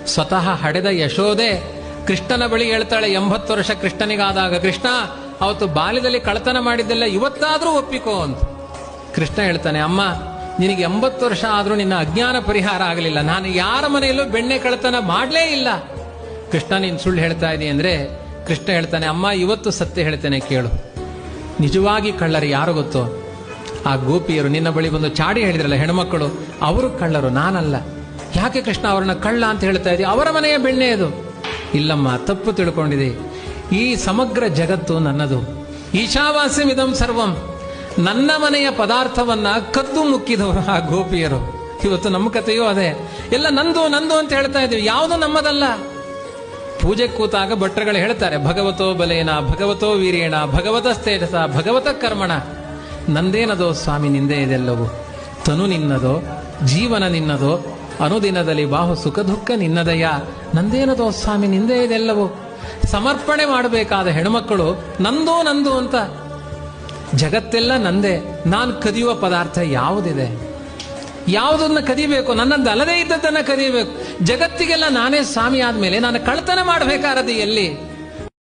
ಸ್ವತಃ ಹಡೆದ ಯಶೋದೆ ಕೃಷ್ಣನ ಬಳಿ ಹೇಳ್ತಾಳೆ 80 ವರ್ಷ ಕೃಷ್ಣನಿಗಾದಾಗ, ಕೃಷ್ಣ ಅವತ್ತು ಬಾಲ್ಯದಲ್ಲಿ ಕಳತನ ಮಾಡಿದ್ದೆಲ್ಲ ಇವತ್ತಾದ್ರೂ ಒಪ್ಪಿಕೋ ಅಂತ. ಕೃಷ್ಣ ಹೇಳ್ತಾನೆ, ಅಮ್ಮ ನಿನಗೆ 80 ವರ್ಷ ಆದ್ರೂ ನಿನ್ನ ಅಜ್ಞಾನ ಪರಿಹಾರ ಆಗಲಿಲ್ಲ. ನಾನು ಯಾರ ಮನೆಯಲ್ಲೂ ಬೆಣ್ಣೆ ಕಳತನ ಮಾಡಲೇ ಇಲ್ಲ. ಕೃಷ್ಣ ನೀನು ಸುಳ್ಳು ಹೇಳ್ತಾ ಇದೀಯ ಅಂದ್ರೆ ಕೃಷ್ಣ ಹೇಳ್ತಾನೆ, ಅಮ್ಮ ಇವತ್ತು ಸತ್ಯ ಹೇಳ್ತೇನೆ ಕೇಳು. ನಿಜವಾಗಿ ಕಳ್ಳರು ಯಾರು ಗೊತ್ತೋ? ಆ ಗೋಪಿಯರು ನಿನ್ನ ಬಳಿ ಬಂದು ಚಾಡಿ ಹೇಳಿದ್ರಲ್ಲ ಹೆಣ್ಮಕ್ಕಳು, ಅವರು ಕಳ್ಳರು, ನಾನಲ್ಲ. ಯಾಕೆ ಕೃಷ್ಣ ಅವರನ್ನ ಕಳ್ಳ ಅಂತ ಹೇಳ್ತಾ ಇದೀಯ? ಅವರ ಮನೆಯ ಬೆಣ್ಣೆ ಅದು. ಇಲ್ಲಮ್ಮ, ತಪ್ಪು ತಿಳ್ಕೊಂಡಿದೆ. ಈ ಸಮಗ್ರ ಜಗತ್ತು ನನ್ನದು. ಈಶಾವಾಸ್ಯಮಿದಂ ಸರ್ವಂ. ನನ್ನ ಮನೆಯ ಪದಾರ್ಥವನ್ನ ಕದ್ದು ಮುಕ್ಕಿದವರು ಆ ಗೋಪಿಯರು. ಇವತ್ತು ನಮ್ಮ ಕಥೆಯೂ ಅದೇ, ಎಲ್ಲ ನಂದು ನಂದು ಅಂತ ಹೇಳ್ತಾ ಇದೀವಿ, ಯಾವುದು ನಮ್ಮದಲ್ಲ. ಪೂಜೆ ಕೂತಾಗ ಭಟ್ರಗಳು ಹೇಳ್ತಾರೆ, ಭಗವತೋ ಬಲೇನ ಭಗವತೋ ವೀರ್ಯೇಣ ಭಗವತ ತೇಜಸ ಭಗವತ ಕರ್ಮಣ. ನಂದೇನದೋ ಸ್ವಾಮಿ ನಿಂದೇ ಇದೆಲ್ಲವೂ. ತನು ನಿನ್ನದೋ, ಜೀವನ ನಿನ್ನದೋ, ಅನುದಿನದಲ್ಲಿ ಬಾಹು ಸುಖ ದುಃಖ ನಿನ್ನದಯ್ಯ. ನಂದೇನದೋ ಸ್ವಾಮಿ ನಿಂದೇ ಇದೆಲ್ಲವೂ. ಸಮರ್ಪಣೆ ಮಾಡಬೇಕಾದ ಹೆಣ್ಮಕ್ಕಳು ನಂದು ನಂದು ಅಂತ. ಜಗತ್ತೆಲ್ಲ ನಂದೇ. ನಾನು ಕದಿಯುವ ಪದಾರ್ಥ ಯಾವುದಿದೆ? ಯಾವುದನ್ನ ಕದಿಬೇಕು? ನನ್ನದಲ್ಲದೇ ಇದ್ದದ್ದನ್ನ ಕದಿಯಬೇಕು. ಜಗತ್ತಿಗೆಲ್ಲ ನಾನೇ ಸ್ವಾಮಿ ಆದ್ಮೇಲೆ ನಾನು ಕಳ್ತನ ಮಾಡಬೇಕಾರದು ಎಲ್ಲಿ?